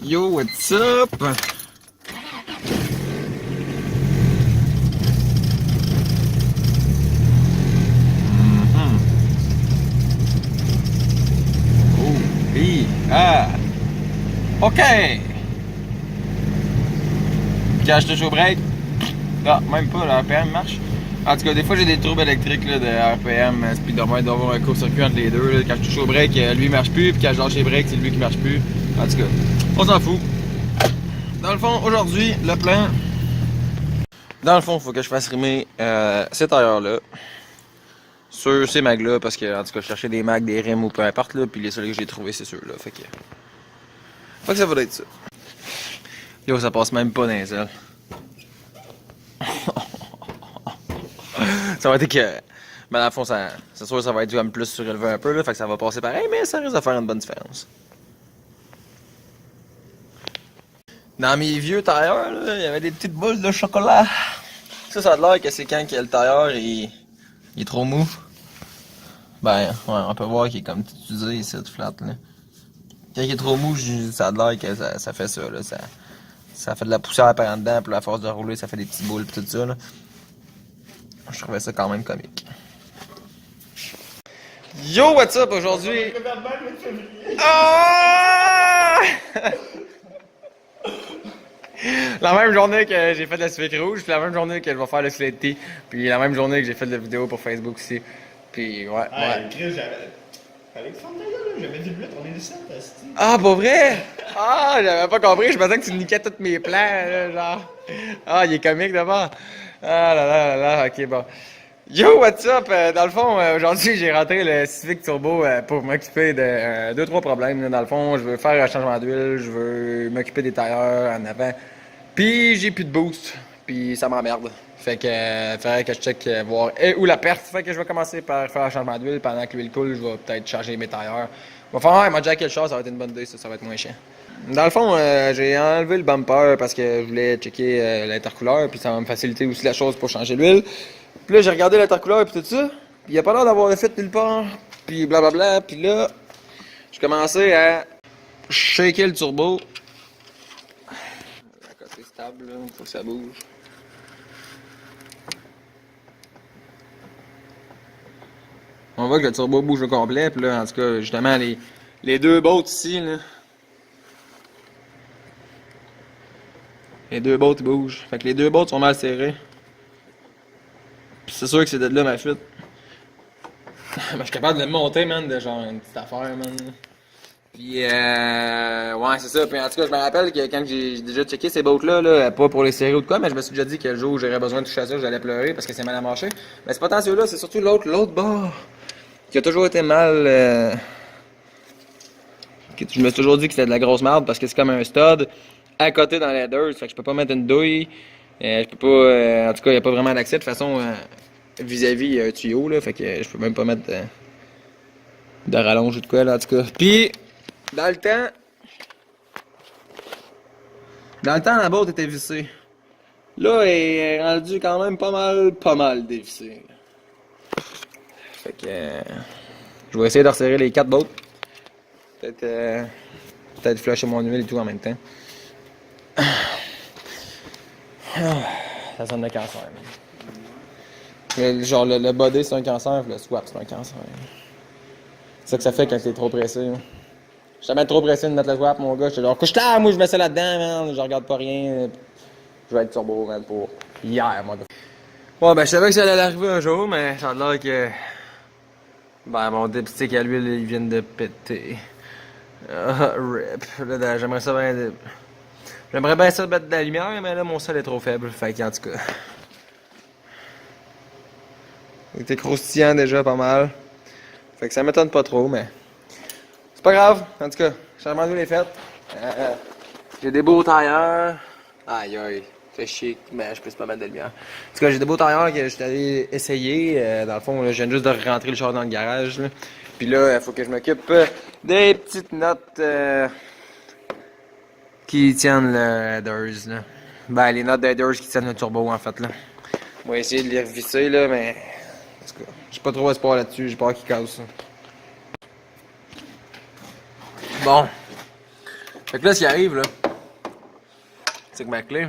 Yo, what's up? Oh, oui, ah, OK. Quand je touche au break, non, même pas, le RPM marche. En tout cas, des fois j'ai des troubles électriques là, de RPM, speedomètre, d'avoir un court-circuit entre les deux. Là. Quand je touche au break, lui il marche plus, puis quand je lâche les breaks, c'est lui qui marche plus. En tout cas, on s'en fout. Dans le fond, aujourd'hui, le plan. Dans le fond, il faut que je fasse rimer ces tailleurs-là sur ces mags-là, parce que, en tout cas, je cherchais des mags, des rimes ou peu importe, là, puis les seuls que j'ai trouvés, c'est ceux-là. Fait que ça va être ça. Yo, ça passe même pas dans les ailes. Ça va être que. Mais dans le fond, c'est sûr que ça va être comme plus surélevé un peu, là, fait que ça va passer pareil, mais ça risque de faire une bonne différence. Dans mes vieux tailleurs, là, il y avait des petites boules de chocolat. Ça a l'air que c'est quand que le tailleur il est trop mou. Ben, ouais, on peut voir qu'il est comme tout usé, cette flat, là. Quand il est trop mou, ça a l'air que ça fait ça, là. Ça fait de la poussière par en dedans, puis à force de rouler, ça fait des petites boules, pis tout ça, là. Je trouvais ça quand même comique. Yo, what's up aujourd'hui? Ah! La même journée que j'ai fait de la Civic rouge, puis la même journée que je vais faire le Slate T, puis la même journée que j'ai fait de la vidéo pour Facebook aussi. Puis ouais, Ah, ouais. Chris, j'avais. Alexandre, là, j'avais dit 8, on est 17, asti. Ah, pas vrai? Ah, j'avais pas compris, je pensais que tu niquais tous mes plans, là, genre. Ah, il est comique d'abord. Ah là là là là, ok, bon. Yo, what's up? Dans le fond, aujourd'hui, j'ai rentré le Civic Turbo pour m'occuper de deux, trois problèmes. Là. Dans le fond, je veux faire un changement d'huile, je veux m'occuper des tailleurs en avant. Puis j'ai plus de boost, puis ça m'emmerde. Fait que faudrait que je check voir où la perte. Fait que je vais commencer par faire un changement d'huile. Pendant que l'huile coule, je vais peut-être changer mes tailleurs. Va faire un jack quelque chose, ça va être une bonne idée, ça va être moins chiant. Dans le fond, j'ai enlevé le bumper parce que je voulais checker l'intercouleur, puis ça va me faciliter aussi la chose pour changer l'huile. Puis là, j'ai regardé l'intercouleur et tout ça, puis il a pas l'air d'avoir de fait nulle part, puis blablabla. Puis là, j'ai commencé à shaker le turbo. À côté stable, là, faut que ça bouge. On voit que le turbo bouge au complet, puis là, en tout cas, justement, les deux bottes ici, là. Les deux bottes bougent. Fait que les deux bottes sont mal serrées. Puis c'est sûr que c'est de là ma fuite. Mais je suis capable de le monter, man, de genre une petite affaire, man. Puis, ouais, c'est ça. Puis en tout cas, je me rappelle que quand j'ai déjà checké ces bottes-là, là, pas pour les serrer ou de quoi, mais je me suis déjà dit que le jour où j'aurais besoin de toucher à ça, j'allais pleurer parce que c'est mal à marcher. Mais c'est pas tant celui-là, c'est surtout l'autre bord. Qui a toujours été mal. Je me suis toujours dit que c'était de la grosse merde parce que c'est comme un stud à côté dans l'header. Fait que je peux pas mettre une douille. Je peux pas. En tout cas, il n'y a pas vraiment d'accès. De toute façon, vis-à-vis, il y a un tuyau, là. Fait que je peux même pas mettre de rallonge ou de quoi, là, en tout cas. Puis, dans le temps. Dans le temps, la boîte était vissée. Là, elle est rendue quand même pas mal dévissée. Fait que. Je vais essayer de resserrer les 4 bottes. Peut-être flusher mon huile et tout en même temps. Ça sonne le cancer. Genre le body c'est un cancer, le swap c'est un cancer. C'est ça que ça fait quand t'es trop pressé. Là. Je suis jamais trop pressé de mettre le swap, mon gars. J'étais genre, couche-toi, moi je mets ça là-dedans, man. Je regarde pas rien. Je vais être turbo, man, pour hier, mon gars. Bon, ben, je savais que ça allait arriver un jour, mais ça a l'air que. Ben, mon dipstick à l'huile, il vient de péter. Rip. Là, j'aimerais ça bien. J'aimerais bien ça mettre de la lumière, mais là, mon sol est trop faible. Fait qu'en tout cas. Il était croustillant déjà pas mal. Fait que ça m'étonne pas trop, mais. C'est pas grave. En tout cas, changement d'huile est fait. J'ai des beaux tailleurs. Aïe aïe. Fait chier, mais je peux pas mettre de lumière. En tout cas, j'ai des beaux tailleurs que je suis allé essayer. Dans le fond, là, je viens juste de rentrer le char dans le garage. Là. Puis là, il faut que je m'occupe des petites notes qui tiennent le headers. Là. Ben, les notes d'headers qui tiennent le turbo, en fait. Là. On va essayer de les revisser, là, mais. En tout cas, j'ai pas trop espoir là-dessus. J'ai peur qu'ils cassent ça. Bon. Fait que là, ce qui arrive, là, c'est que ma clé,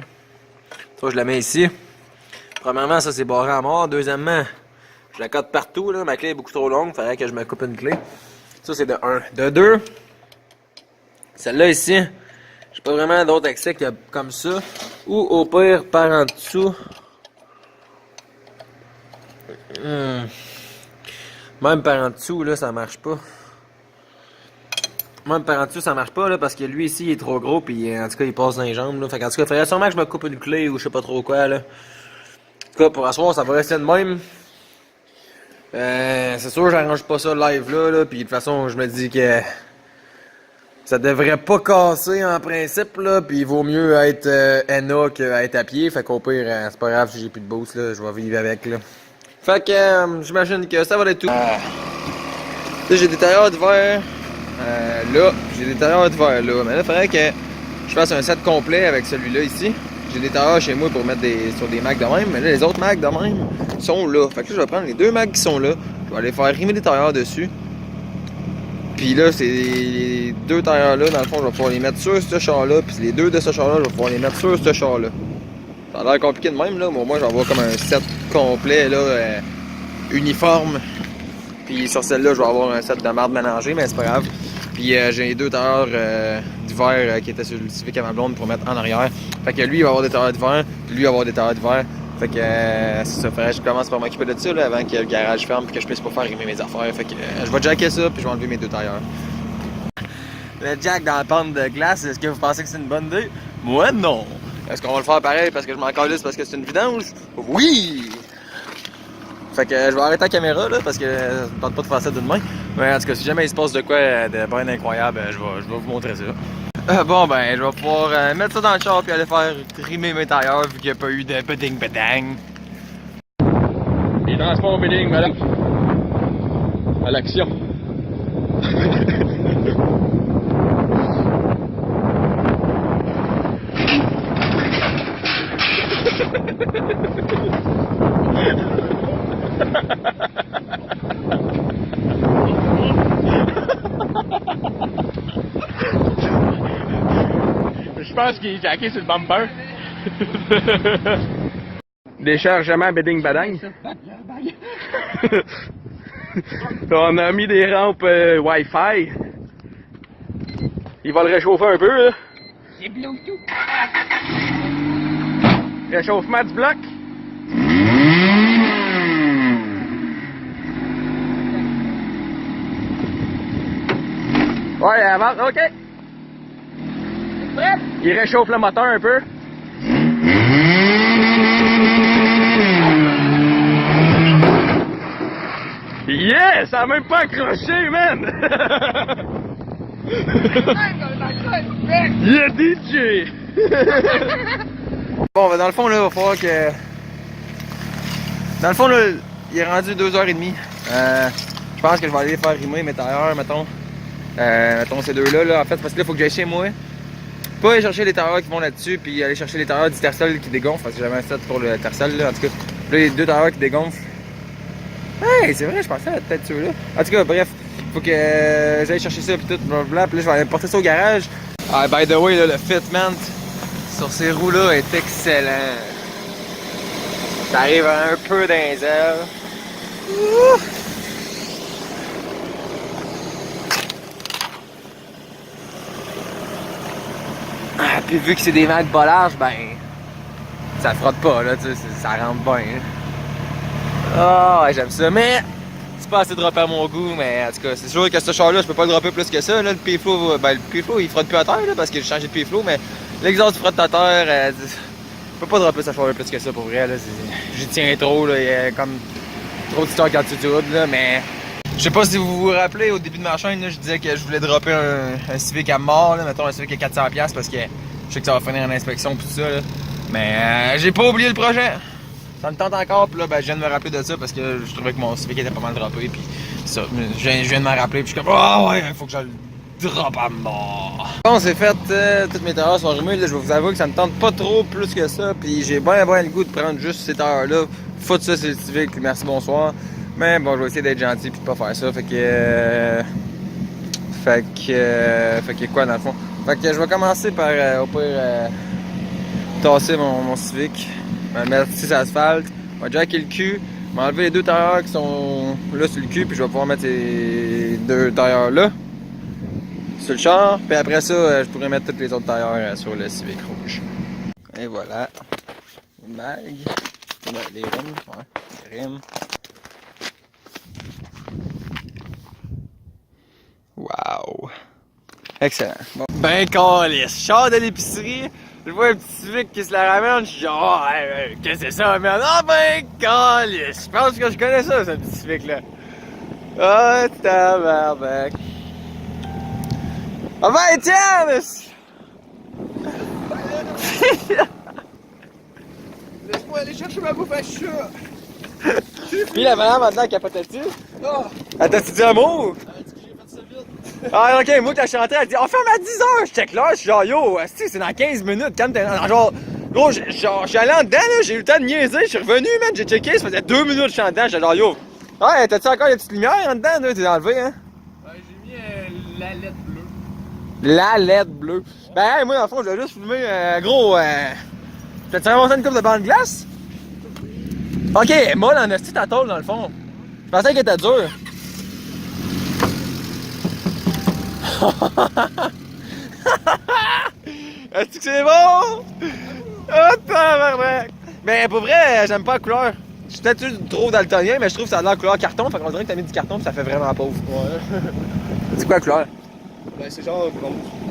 toi, je la mets ici. Premièrement, ça, c'est barré à mort. Deuxièmement, je la cote partout, là. Ma clé est beaucoup trop longue. Faudrait que je me coupe une clé. Ça, c'est de 1. De 2, celle-là ici, j'ai pas vraiment d'autre accès que comme ça. Ou au pire, par en dessous. Même par en dessous, là, ça marche pas. Même par en dessous, ça marche pas, là, parce que lui, ici, il est trop gros, puis en tout cas, il passe dans les jambes, là. Fait qu'en tout cas, il faudrait sûrement que je me coupe une clé ou je sais pas trop quoi, là. En tout cas, pour asseoir, ça va rester de même. C'est sûr, j'arrange pas ça live, là, puis de toute façon, je me dis que ça devrait pas casser en principe, là, puis il vaut mieux être NA qu'être à pied. Fait qu'au pire, c'est pas grave si j'ai plus de boost, là, je vais vivre avec, là. Fait que j'imagine que ça va être tout. Là, j'ai des tailleurs de verre là, j'ai des tailleurs de verre là, mais là, il faudrait que je fasse un set complet avec celui-là ici. J'ai des tailleurs chez moi pour mettre sur des Macs de même, mais là, les autres Macs de même sont là. Fait que là, je vais prendre les deux Macs qui sont là, je vais aller faire rimer des tailleurs dessus. Puis là, c'est les deux tailleurs-là, dans le fond, je vais pouvoir les mettre sur ce char-là, puis les deux de ce char-là, je vais pouvoir les mettre sur ce char-là. Ça a l'air compliqué de même, là, mais au moins, je vais avoir comme un set complet, là, uniforme. Puis sur celle-là, je vais avoir un set de marde mélangé, mais c'est pas grave. Puis j'ai les deux tailleurs d'hiver qui étaient sur le Civic à ma blonde pour mettre en arrière. Fait que lui, il va avoir des tailleurs d'hiver, puis lui, il va avoir des tailleurs d'hiver. Fait que c'est ça, faudrait que je commence par m'occuper de ça là, avant que le garage ferme puis que je puisse pas faire rimer mes affaires. Fait que je vais jacker ça puis je vais enlever mes deux tailleurs. Le jack dans la pente de glace, est-ce que vous pensez que c'est une bonne idée? Moi non! Est-ce qu'on va le faire pareil parce que je m'en calisse parce que c'est une vidange? Oui! Fait que je vais arrêter la caméra là parce que ça me tente pas de faire ça d'une main. Mais en tout cas, si jamais il se passe de quoi de bien incroyable, je vais vous montrer ça. Bon ben, je vais pouvoir mettre ça dans le char puis aller faire rimer mes tailleurs vu qu'il n'y a pas eu de beding bedang. Les transports bidding, madame. À l'action. Je pense qu'il est jacké sur le bumper. Déchargement bidding badang. On a mis des rampes Wi-Fi. Il va le réchauffer un peu là. C'est Bluetooth. Réchauffement du bloc. Ouais, avance, ok. Prêt? Il réchauffe le moteur un peu. Yes! Ça a même pas accroché, man! Yeah, DJ! Bon, ben dans le fond, là, il va falloir que... Dans le fond, là, il est rendu 2h30. Je pense que je vais aller faire rimer mes tailleurs, mettons. Mettons ces deux-là, là, en fait, parce que là, il faut que j'aille chez moi. Pas aller chercher les tailleurs qui vont là-dessus, puis aller chercher les tailleurs du tercel qui dégonflent, parce que j'avais un set pour le tercel, là, en tout cas. Là, les deux tailleurs qui dégonflent. Hey, c'est vrai, je pensais à peut-être ceux-là. En tout cas, bref, faut que j'aille chercher ça, puis tout, blablabla. Puis là, je vais aller porter ça au garage. Ah, by the way, là, le fitment sur ces roues-là est excellent. Ça arrive un peu dans les ailes. Ouh! Ah, puis vu que c'est des mags bas larges, ben, ça frotte pas, là, tu sais, ça rentre bien. Ah, ouais, j'aime ça, mais c'est pas assez dropper à mon goût, mais en tout cas, c'est sûr que ce char-là, je peux pas le dropper plus que ça, là, le P-Flow, ben, le P-Flow, il frotte plus à terre, là, parce que j'ai changé de P-Flow, mais l'exhaust frotte à terre, je peux pas dropper ce char-là plus que ça, pour vrai, là, j'y tiens trop, là, il y a comme trop de stock en dessous du route, là, mais... Je sais pas si vous vous rappelez, au début de ma chaîne, là, je disais que je voulais dropper un Civic à mort, là, mettons un Civic à 400$ parce que je sais que ça va finir en inspection pis tout ça, là. Mais j'ai pas oublié le projet. Ça me tente encore, pis là, ben, je viens de me rappeler de ça parce que je trouvais que mon Civic était pas mal droppé, pis ça, je viens de m'en rappeler, pis je suis comme, oh ouais, il faut que je le drop à mort. Bon, c'est fait, toutes mes tailleurs sont remues, là, je vais vous avouer que ça me tente pas trop plus que ça, pis j'ai bien le goût de prendre juste ces tailleurs-là. Foutre ça, c'est le Civic, merci, bonsoir. Mais bon, je vais essayer d'être gentil pis de pas faire ça, fait que quoi dans le fond? Fait que je vais commencer par, au pire, tasser mon Civic, me mettre 6 asphalte, je vais jacker le cul, m'enlever les 2 tailleurs qui sont là sur le cul, puis je vais pouvoir mettre ces 2 tailleurs là sur le char, puis après ça, je pourrais mettre toutes les autres tailleurs sur le Civic rouge. Et voilà, une bague, les rimes, ouais, les rimes. Wow! Excellent. Bon. Ben calisse, char de l'épicerie, je vois un petit Civic qui se la ramène, je suis genre, oh, hey, qu'est-ce que c'est ça, merde? Ah ben calisse, je pense que je connais ça, ce petit Civic là. Ah, oh, tabarnak. Ah ben Étienne! Laisse-moi aller chercher ma bouffe à chat! Puis la madame maintenant capotait-tu? Oh! Elle t'a-tu dit un mot? Elle dit que j'ai fait ça vite! Ah ok, moi quand je suis rentré, elle dit on ferme à 10h! Je check là, je suis genre yo, c'est dans 15 minutes, quand t'es genre. Gros, je suis allé en dedans là, j'ai eu le temps de niaiser, je suis revenu, man, j'ai checké, ça faisait 2 minutes que je suis en dedans, j'étais genre yo. Ouais, t'as-tu encore les petites lumières en dedans, là? T'es enlevé, hein? Ouais, j'ai mis la lettre bleue. La LED bleue. Ben, hey, moi, dans le fond, je vais juste filmer, gros, t'as-tu ramassé une coupe de bande de glace? Ok, molle en esti ta tôle, dans le fond. Je pensais qu'elle était dure. Est-ce que c'est bon? Oh, tabarnak! Mais pour vrai, j'aime pas la couleur. Je suis peut-être trop daltonien, mais je trouve que ça a l'air couleur carton. Fait qu'on dirait que t'as mis du carton pis ça fait vraiment pauvre. Ouais. C'est quoi la couleur? Ben, c'est genre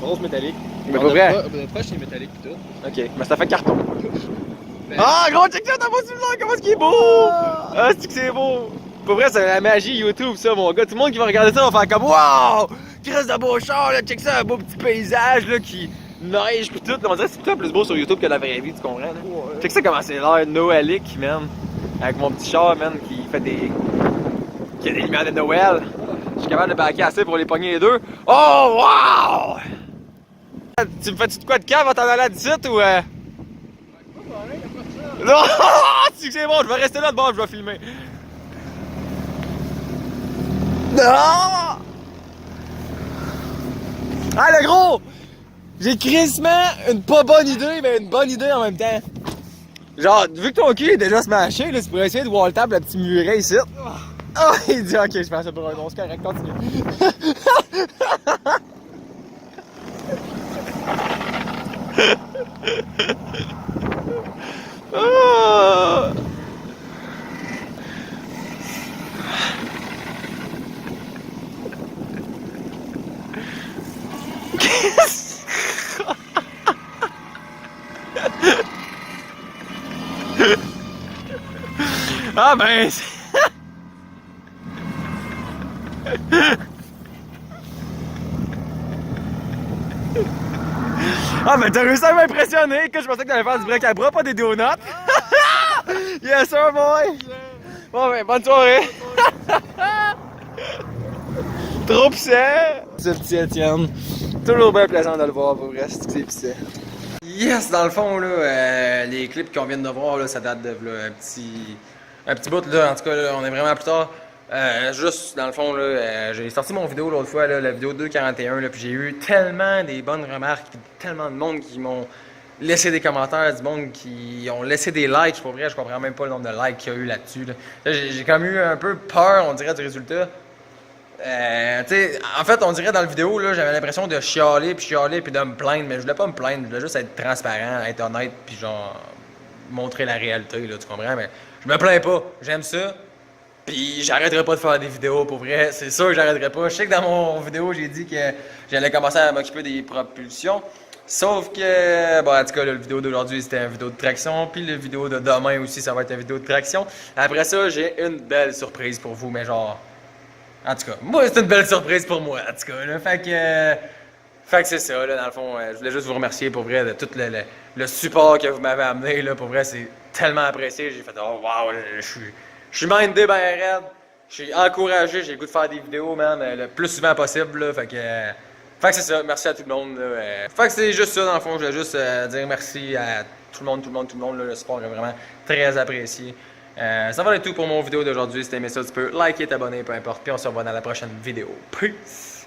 rose métallique. Mais pas vrai? Notre poche, c'est métallique pis tout. Ok, mais ça fait carton. Ben, Ah, gros, check ça, t'as pas su le comment est-ce qu'il est beau! Ah, c'est que c'est beau! Pour vrai, c'est la magie YouTube, ça, mon gars. Tout le monde qui va regarder ça va faire comme wow! Qui reste de beau char, là, check ça, un beau petit paysage, là, qui neige pis tout. On dirait que c'est tout plus beau sur YouTube que la vraie vie, tu comprends? Là? Ouais. Check ça comment c'est l'air noëlique, man. Avec mon petit char, man, qui fait des. Qui a des lumières de Noël. Je suis capable de backer assez pour les pogner les deux. Oh, wow! Tu me fais-tu de quoi de cave avant t'en aller d'ici ou Non! Si c'est bon, je vais rester là de bord, je vais filmer. Non! Ah le gros! J'ai crissement une pas bonne idée, mais une bonne idée en même temps. Genre, vu que ton cul est déjà smashé, là, tu pourrais essayer de wall tap le petit muret ici. Ah, il dit ok, je pense ça pour un bon, c'est correct, continue. Ah! Ah ben... Ah ben t'as réussi à m'impressionner, que je pensais que t'allais faire du break à bras, pas des donuts. Yes sir boy! Bon ben bonne soirée! Trop puissant! Ce petit Étienne, toujours bien plaisant de le voir pour vrai, c'est puissant. Yes, dans le fond là, les clips qu'on vient de voir là, ça date de là, un petit bout là, en tout cas là, on est vraiment plus tard. Juste dans le fond là, j'ai sorti mon vidéo l'autre fois là, la vidéo 241 là, puis j'ai eu tellement des bonnes remarques, tellement de monde qui m'ont laissé des commentaires, du monde qui ont laissé des likes. Pour vrai, je comprends même pas le nombre de likes qu'il y a eu là-dessus. Là. J'ai comme eu un peu peur, on dirait, du résultat. En fait, on dirait dans la vidéo, là, j'avais l'impression de chialer puis de me plaindre, mais je voulais pas me plaindre, je voulais juste être transparent, être honnête, puis genre montrer la réalité, là, tu comprends? Mais je me plains pas, j'aime ça, puis j'arrêterai pas de faire des vidéos, pour vrai, c'est sûr que j'arrêterai pas. Je sais que dans mon vidéo, j'ai dit que j'allais commencer à m'occuper des propulsions, sauf que, bon, en tout cas, là, la vidéo d'aujourd'hui, c'était une vidéo de traction, puis la vidéo de demain aussi, ça va être une vidéo de traction. Après ça, j'ai une belle surprise pour vous, mais genre... En tout cas, moi, c'est une belle surprise pour moi, en tout cas, là. Fait que c'est ça, là, dans le fond, je voulais juste vous remercier, pour vrai, de tout le support que vous m'avez amené, là, pour vrai, c'est tellement apprécié. J'ai fait, oh, wow, je suis mindé ben raide, je suis encouragé, j'ai le goût de faire des vidéos, man, le plus souvent possible, là, fait que c'est ça, merci à tout le monde, là. Fait que c'est juste ça, dans le fond, je voulais juste dire merci à tout le monde, là, le support est vraiment très apprécié. Ça va être tout pour mon vidéo d'aujourd'hui. Si t'as aimé ça, tu peux liker, t'abonner, peu importe. Puis on se revoit dans la prochaine vidéo. Peace!